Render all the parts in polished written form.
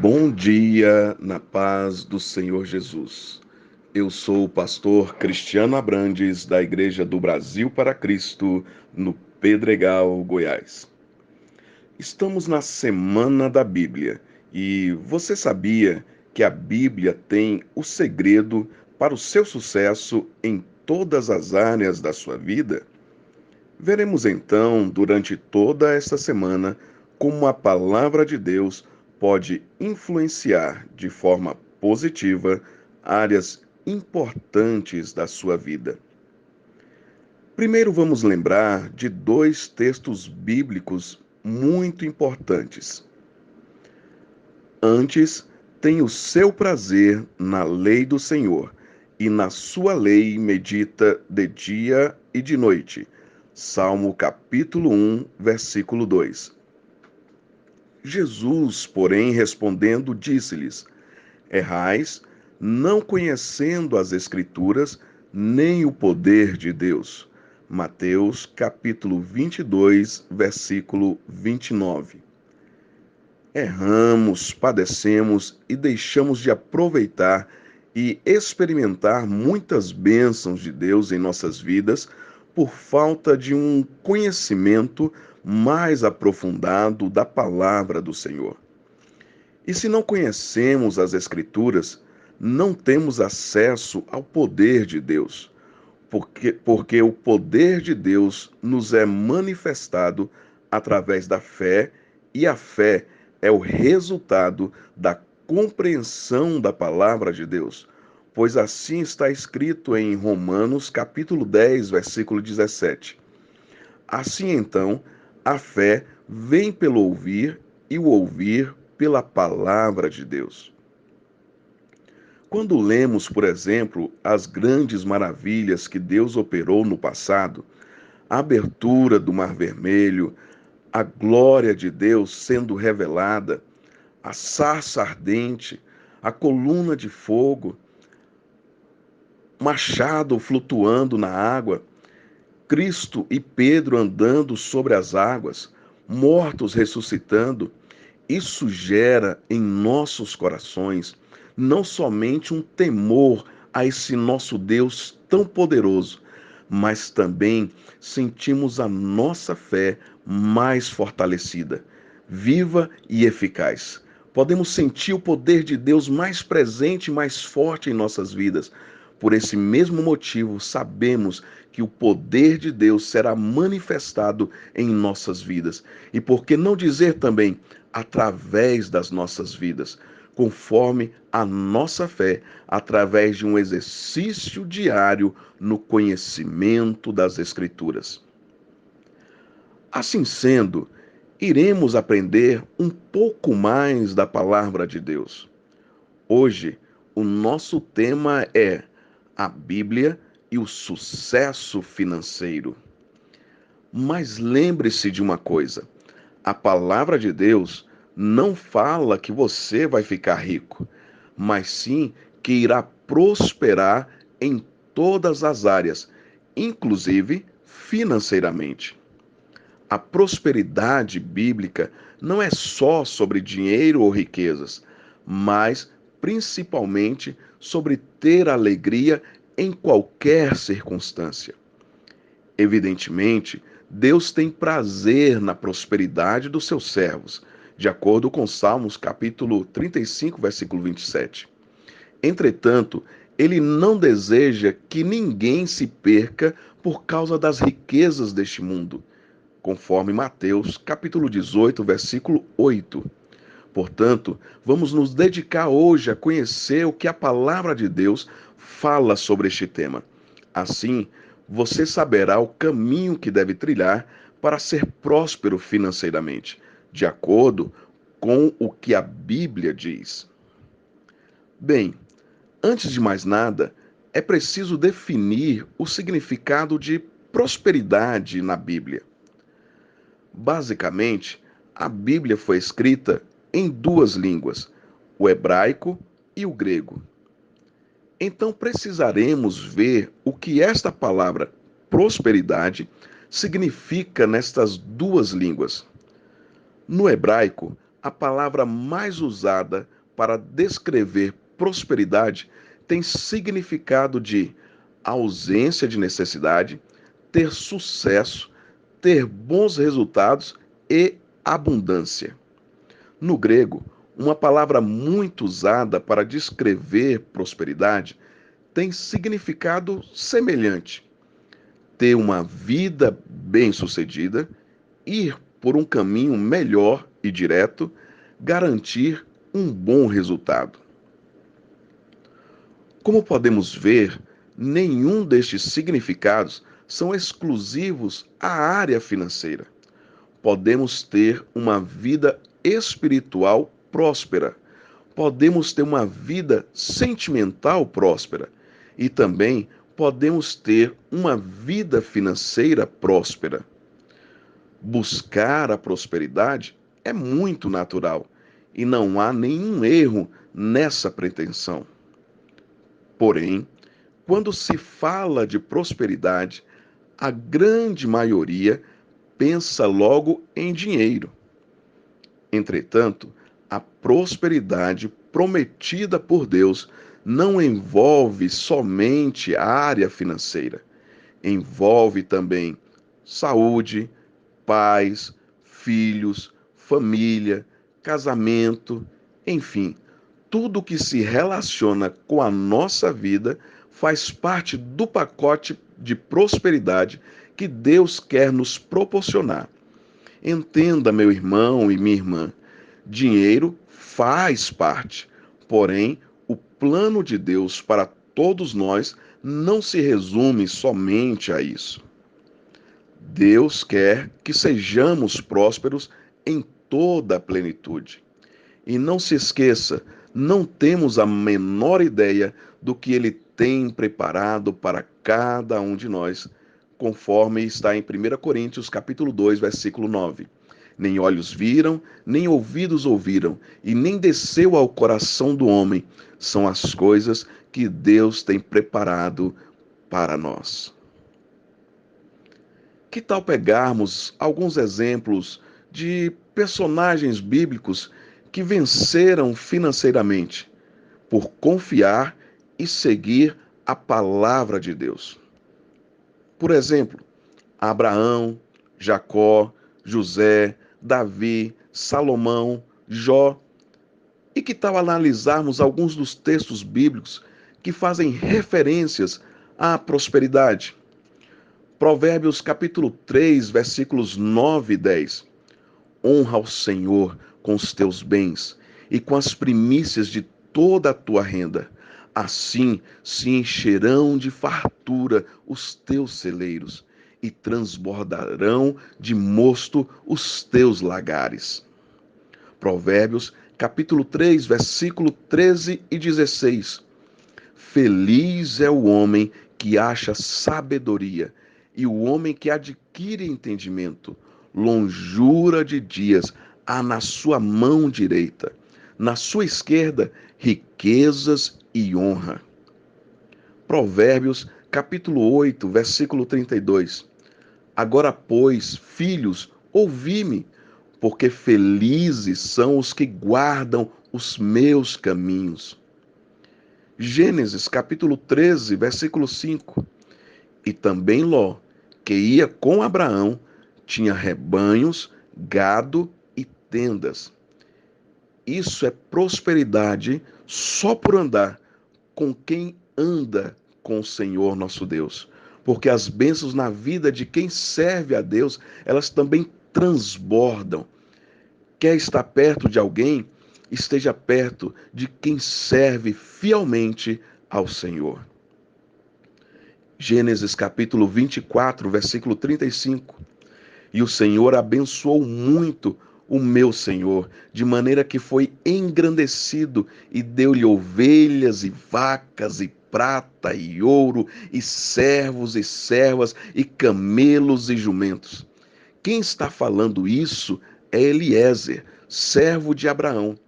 Bom dia, na paz do Senhor Jesus. Eu sou o pastor Cristiano Abrantes, da Igreja do Brasil para Cristo, no Pedregal, Goiás. Estamos na Semana da Bíblia e você sabia que a Bíblia tem o segredo para o seu sucesso em todas as áreas da sua vida? Veremos então, durante toda esta semana, como a palavra de Deus pode influenciar de forma positiva áreas importantes da sua vida. Primeiro, vamos lembrar de dois textos bíblicos muito importantes. Antes, tem o seu prazer na lei do Senhor, e na sua lei medita de dia e de noite. Salmo capítulo 1, versículo 2. Jesus, porém, respondendo, disse-lhes: Errais, não conhecendo as Escrituras, nem o poder de Deus. Mateus capítulo 22, versículo 29. Erramos, padecemos e deixamos de aproveitar e experimentar muitas bênçãos de Deus em nossas vidas por falta de um conhecimento mais aprofundado da palavra do Senhor. E se não conhecemos as Escrituras, não temos acesso ao poder de Deus, porque o poder de Deus nos é manifestado através da fé, e a fé é o resultado da compreensão da palavra de Deus, pois assim está escrito em Romanos capítulo 10, versículo 17. Assim então, a fé vem pelo ouvir e o ouvir pela palavra de Deus. Quando lemos, por exemplo, as grandes maravilhas que Deus operou no passado, a abertura do Mar Vermelho, a glória de Deus sendo revelada, a sarça ardente, a coluna de fogo, machado flutuando na água, Cristo e Pedro andando sobre as águas, mortos ressuscitando, isso gera em nossos corações não somente um temor a esse nosso Deus tão poderoso, mas também sentimos a nossa fé mais fortalecida, viva e eficaz. Podemos sentir o poder de Deus mais presente e mais forte em nossas vidas. Por esse mesmo motivo, sabemos que o poder de Deus será manifestado em nossas vidas. E por que não dizer também através das nossas vidas, conforme a nossa fé, através de um exercício diário no conhecimento das Escrituras. Assim sendo, iremos aprender um pouco mais da palavra de Deus. Hoje, o nosso tema é a Bíblia e o sucesso financeiro. Mas lembre-se de uma coisa: a palavra de Deus não fala que você vai ficar rico, mas sim que irá prosperar em todas as áreas, inclusive financeiramente. A prosperidade bíblica não é só sobre dinheiro ou riquezas, mas principalmente sobre ter alegria em qualquer circunstância. Evidentemente, Deus tem prazer na prosperidade dos seus servos, de acordo com Salmos capítulo 35, versículo 27. Entretanto, ele não deseja que ninguém se perca por causa das riquezas deste mundo, conforme Mateus capítulo 18, versículo 8. Portanto, vamos nos dedicar hoje a conhecer o que a palavra de Deus fala sobre este tema. Assim, você saberá o caminho que deve trilhar para ser próspero financeiramente, de acordo com o que a Bíblia diz. Bem, antes de mais nada, é preciso definir o significado de prosperidade na Bíblia. Basicamente, a Bíblia foi escrita em duas línguas, o hebraico e o grego. Então precisaremos ver o que esta palavra prosperidade significa nestas duas línguas. No hebraico, A palavra mais usada para descrever prosperidade tem significado de ausência de necessidade, ter sucesso, ter bons resultados e abundância. No grego, uma palavra muito usada para descrever prosperidade tem significado semelhante: ter uma vida bem-sucedida, ir por um caminho melhor e direto, garantir um bom resultado. Como podemos ver, nenhum destes significados são exclusivos à área financeira. Podemos ter uma vida espiritual próspera, podemos ter uma vida sentimental próspera e também podemos ter uma vida financeira próspera. Buscar a prosperidade é muito natural e não há nenhum erro nessa pretensão. Porém, quando se fala de prosperidade, a grande maioria pensa logo em dinheiro. Entretanto, a prosperidade prometida por Deus não envolve somente a área financeira. Envolve também saúde, pais, filhos, família, casamento, enfim, tudo que se relaciona com a nossa vida faz parte do pacote de prosperidade que Deus quer nos proporcionar. Entenda, meu irmão e minha irmã, dinheiro faz parte, porém, o plano de Deus para todos nós não se resume somente a isso. Deus quer que sejamos prósperos em toda a plenitude. E não se esqueça, não temos a menor ideia do que Ele tem preparado para cada um de nós, conforme está em 1 Coríntios capítulo 2, versículo 9. Nem olhos viram, nem ouvidos ouviram, e nem desceu ao coração do homem, são as coisas que Deus tem preparado para nós. Que tal pegarmos alguns exemplos de personagens bíblicos que venceram financeiramente por confiar e seguir a palavra de Deus? Por exemplo, Abraão, Jacó, José, Davi, Salomão, Jó. E que tal analisarmos alguns dos textos bíblicos que fazem referências à prosperidade? Provérbios capítulo 3, versículos 9 e 10. Honra ao Senhor com os teus bens e com as primícias de toda a tua renda. Assim se encherão de fartura os teus celeiros e transbordarão de mosto os teus lagares. Provérbios capítulo 3, versículo 13 e 16. Feliz é o homem que acha sabedoria e o homem que adquire entendimento. Longura de dias há na sua mão direita, na sua esquerda, riquezas e honra. Provérbios, capítulo 8, versículo 32. Agora, pois, filhos, ouvi-me, porque felizes são os que guardam os meus caminhos. Gênesis, capítulo 13, versículo 5. E também Ló, que ia com Abraão, tinha rebanhos, gado e tendas. Isso é prosperidade só por andar com quem anda com o Senhor nosso Deus. Porque as bênçãos na vida de quem serve a Deus, elas também transbordam. Quer estar perto de alguém? Esteja perto de quem serve fielmente ao Senhor. Gênesis capítulo 24, versículo 35. E o Senhor abençoou muito o meu senhor, de maneira que foi engrandecido e deu-lhe ovelhas e vacas e prata e ouro e servos e servas e camelos e jumentos. Quem está falando isso é Eliezer, servo de Abraão.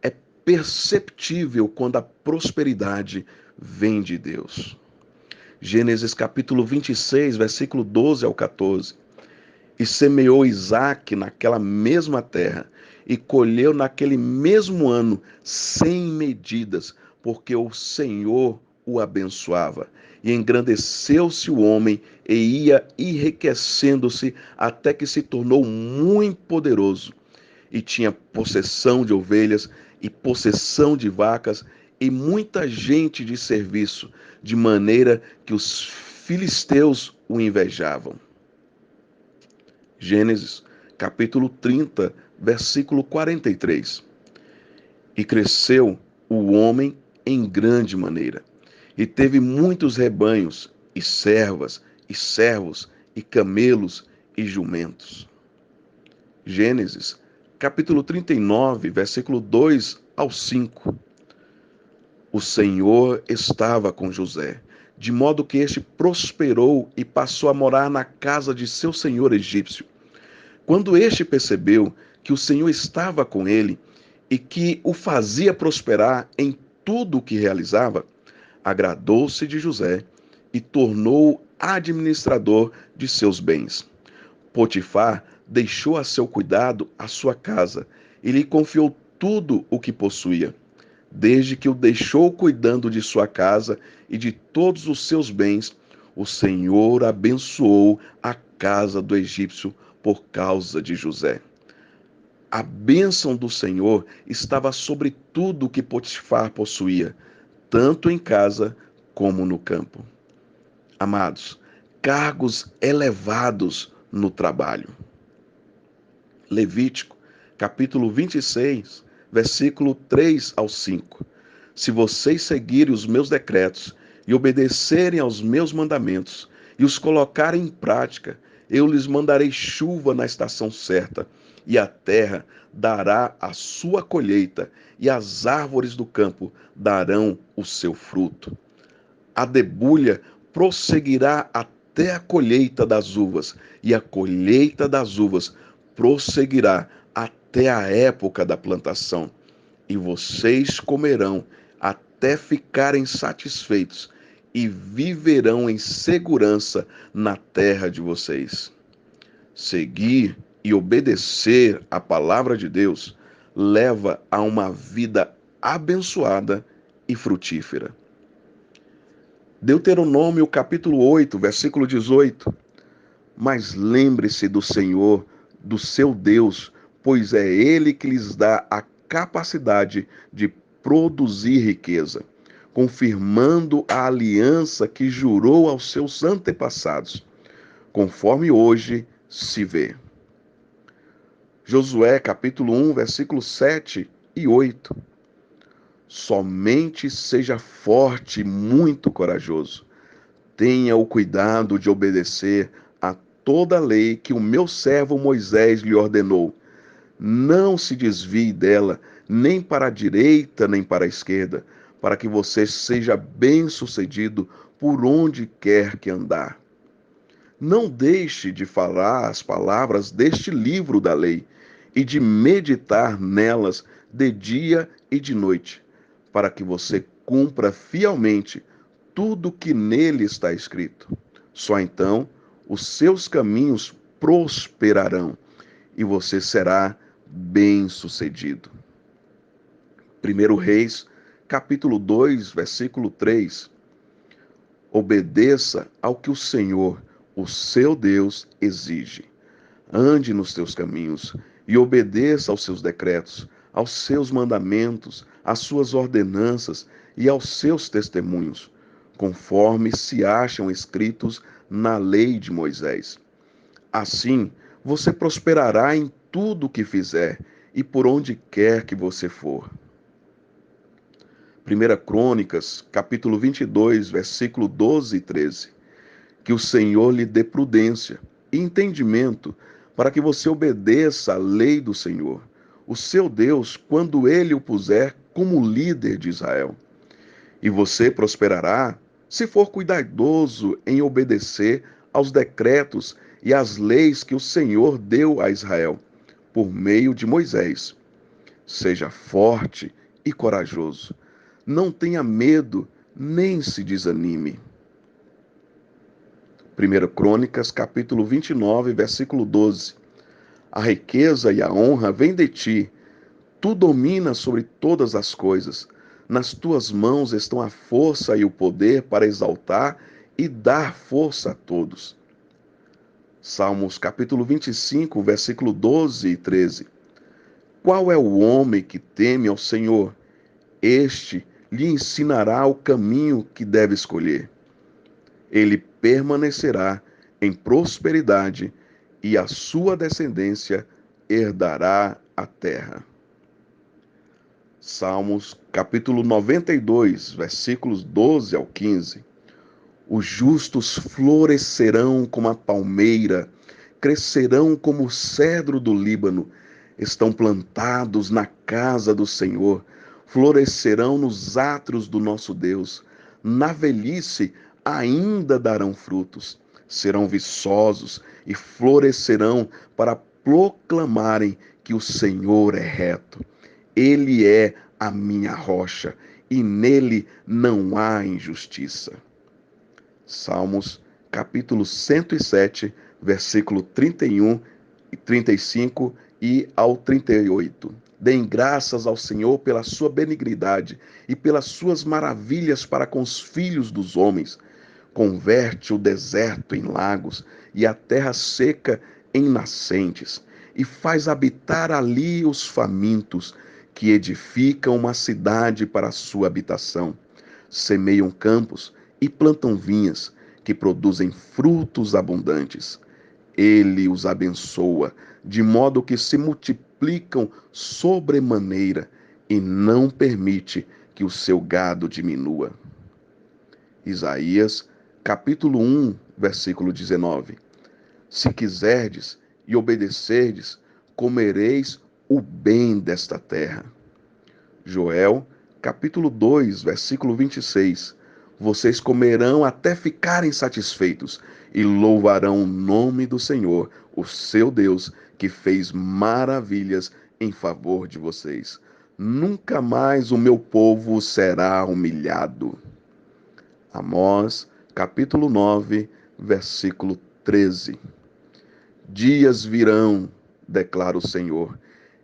É perceptível quando a prosperidade vem de Deus. Gênesis capítulo 26, versículo 12 ao 14. E semeou Isaque naquela mesma terra, e colheu naquele mesmo ano 100 medidas, porque o Senhor o abençoava. E engrandeceu-se o homem e ia enriquecendo-se até que se tornou muito poderoso e tinha possessão de ovelhas e possessão de vacas e muita gente de serviço, de maneira que os filisteus o invejavam. Gênesis, capítulo 30, versículo 43. E cresceu o homem em grande maneira, e teve muitos rebanhos, e servas, e servos, e camelos, e jumentos. Gênesis, capítulo 39, versículo 2 ao 5. O Senhor estava com José, de modo que este prosperou e passou a morar na casa de seu senhor egípcio. Quando este percebeu que o Senhor estava com ele e que o fazia prosperar em tudo o que realizava, agradou-se de José e tornou-o administrador de seus bens. Potifar deixou a seu cuidado a sua casa e lhe confiou tudo o que possuía. Desde que o deixou cuidando de sua casa e de todos os seus bens, o Senhor abençoou a casa do egípcio por causa de José. A bênção do Senhor estava sobre tudo o que Potifar possuía, tanto em casa como no campo. Amados, cargos elevados no trabalho. Levítico, capítulo 26, versículo 3 ao 5. Se vocês seguirem os meus decretos e obedecerem aos meus mandamentos e os colocarem em prática, eu lhes mandarei chuva na estação certa, e a terra dará a sua colheita, e as árvores do campo darão o seu fruto. A debulha prosseguirá até a colheita das uvas, e a colheita das uvas prosseguirá até a época da plantação. E vocês comerão até ficarem satisfeitos e viverão em segurança na terra de vocês. Seguir e obedecer a palavra de Deus leva a uma vida abençoada e frutífera. Deuteronômio capítulo 8, versículo 18. Mas lembre-se do Senhor, do seu Deus, pois é Ele que lhes dá a capacidade de produzir riqueza, confirmando a aliança que jurou aos seus antepassados, conforme hoje se vê. Josué capítulo 1, versículos 7 e 8. Somente seja forte e muito corajoso. Tenha o cuidado de obedecer a toda a lei que o meu servo Moisés lhe ordenou. Não se desvie dela, nem para a direita, nem para a esquerda, para que você seja bem-sucedido por onde quer que andar. Não deixe de falar as palavras deste livro da lei e de meditar nelas de dia e de noite, para que você cumpra fielmente tudo que nele está escrito. Só então os seus caminhos prosperarão e você será bem-sucedido. 1 Reis, capítulo 2, versículo 3. Obedeça ao que o Senhor, o seu Deus, exige. Ande nos teus caminhos e obedeça aos seus decretos, aos seus mandamentos, às suas ordenanças e aos seus testemunhos, conforme se acham escritos na lei de Moisés. Assim, você prosperará em tudo o que fizer e por onde quer que você for. 1 Crônicas, capítulo 22, versículo 12 e 13. Que o Senhor lhe dê prudência e entendimento para que você obedeça à lei do Senhor, o seu Deus, quando ele o puser como líder de Israel. E você prosperará se for cuidadoso em obedecer aos decretos e às leis que o Senhor deu a Israel, por meio de Moisés. Seja forte e corajoso. Não tenha medo, nem se desanime. 1 Crônicas, capítulo 29, versículo 12. A riqueza e a honra vêm de ti, Tu dominas sobre todas as coisas. Nas tuas mãos estão a força e o poder para exaltar e dar força a todos. Salmos capítulo 25, versículo 12 e 13. Qual é o homem que teme ao Senhor? Este lhe ensinará o caminho que deve escolher. Ele permanecerá em prosperidade e a sua descendência herdará a terra. Salmos capítulo 92, versículos 12 ao 15. Os justos florescerão como a palmeira, crescerão como o cedro do Líbano, estão plantados na casa do Senhor, florescerão nos átrios do nosso Deus. Na velhice ainda darão frutos, serão viçosos e florescerão para proclamarem que o Senhor é reto. Ele é a minha rocha e nele não há injustiça. Salmos, capítulo 107, versículo 31 e 35 e ao 38. Deem graças ao Senhor pela sua benignidade e pelas suas maravilhas para com os filhos dos homens. Converte o deserto em lagos e a terra seca em nascentes, e faz habitar ali os famintos, que edificam uma cidade para a sua habitação. Semeiam campos e plantam vinhas, que produzem frutos abundantes. Ele os abençoa, de modo que se multiplicam sobremaneira, e não permite que o seu gado diminua. Isaías, capítulo 1, versículo 19. Se quiserdes e obedecerdes, comereis o bem desta terra. Joel, capítulo 2, versículo 26. Vocês comerão até ficarem satisfeitos e louvarão o nome do Senhor, o seu Deus, que fez maravilhas em favor de vocês. Nunca mais o meu povo será humilhado. Amós, capítulo 9, versículo 13. Dias virão, declara o Senhor,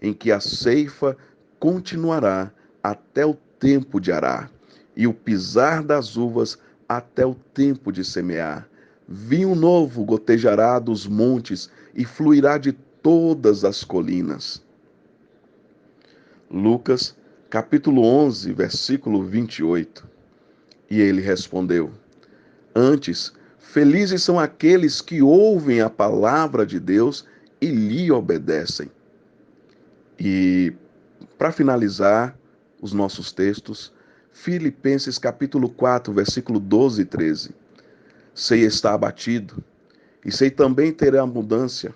em que a ceifa continuará até o tempo de arar, e o pisar das uvas até o tempo de semear. Vinho novo gotejará dos montes e fluirá de todas as colinas. Lucas, capítulo 11, versículo 28. E ele respondeu: Antes, felizes são aqueles que ouvem a palavra de Deus e lhe obedecem. E, para finalizar os nossos textos, Filipenses capítulo 4, versículo 12 e 13. Sei estar abatido, e sei também ter abundância.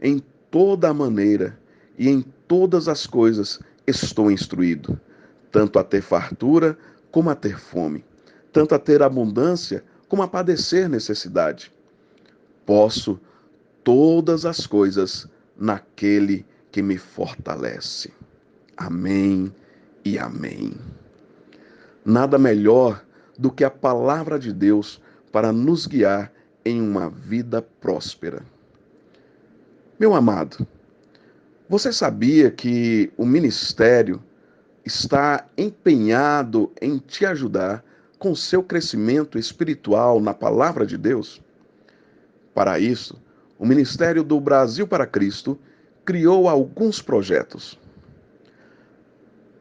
Em toda a maneira e em todas as coisas estou instruído, tanto a ter fartura como a ter fome, tanto a ter abundância como a padecer necessidade. Posso todas as coisas naquele que me fortalece. Amém e amém. Nada melhor do que a palavra de Deus para nos guiar em uma vida próspera. Meu amado, você sabia que o ministério está empenhado em te ajudar com seu crescimento espiritual na palavra de Deus? Para isso, o Ministério do Brasil para Cristo criou alguns projetos.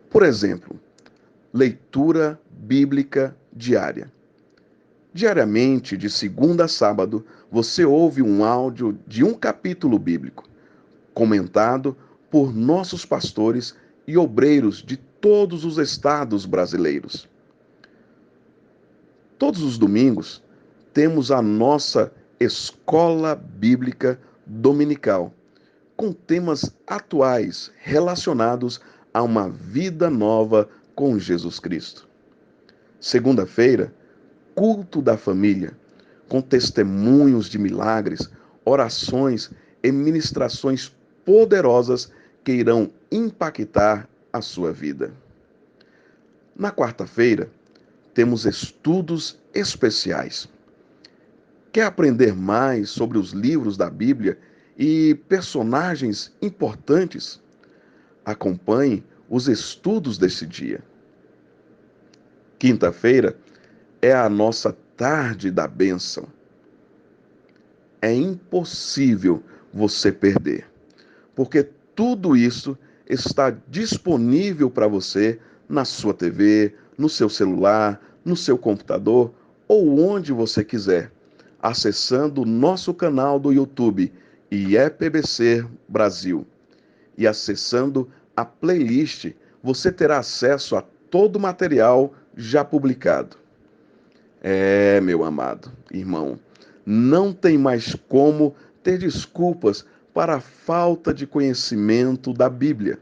Por exemplo, leitura bíblica diária. Diariamente, de segunda a sábado, você ouve um áudio de um capítulo bíblico, comentado por nossos pastores e obreiros de todos os estados brasileiros. Todos os domingos, temos a nossa Escola Bíblica Dominical, com temas atuais relacionados a uma vida nova com Jesus Cristo. Segunda-feira, culto da família, com testemunhos de milagres, orações e ministrações poderosas que irão impactar a sua vida. Na quarta-feira, temos estudos especiais. Quer aprender mais sobre os livros da Bíblia e personagens importantes? Acompanhe os estudos desse dia. Quinta-feira é a nossa tarde da bênção. É impossível você perder, porque tudo isso está disponível para você na sua TV, no seu celular, no seu computador ou onde você quiser, acessando o nosso canal do YouTube, IEPBC Brasil, e acessando a playlist, você terá acesso a todo o material já publicado. Meu amado irmão, não tem mais como ter desculpas para a falta de conhecimento da Bíblia.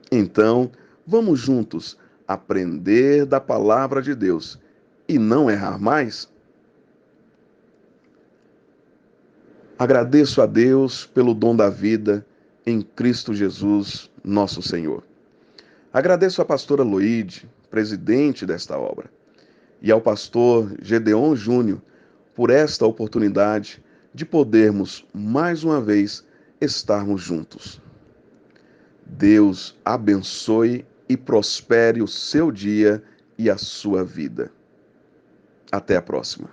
Então, vamos juntos aprender da palavra de Deus e não errar mais? Agradeço a Deus pelo dom da vida em Cristo Jesus, nosso Senhor. Agradeço à pastora Loide, presidente desta obra, e ao pastor Gedeon Júnior por esta oportunidade de podermos mais uma vez estarmos juntos. Deus abençoe e prospere o seu dia e a sua vida. Até a próxima.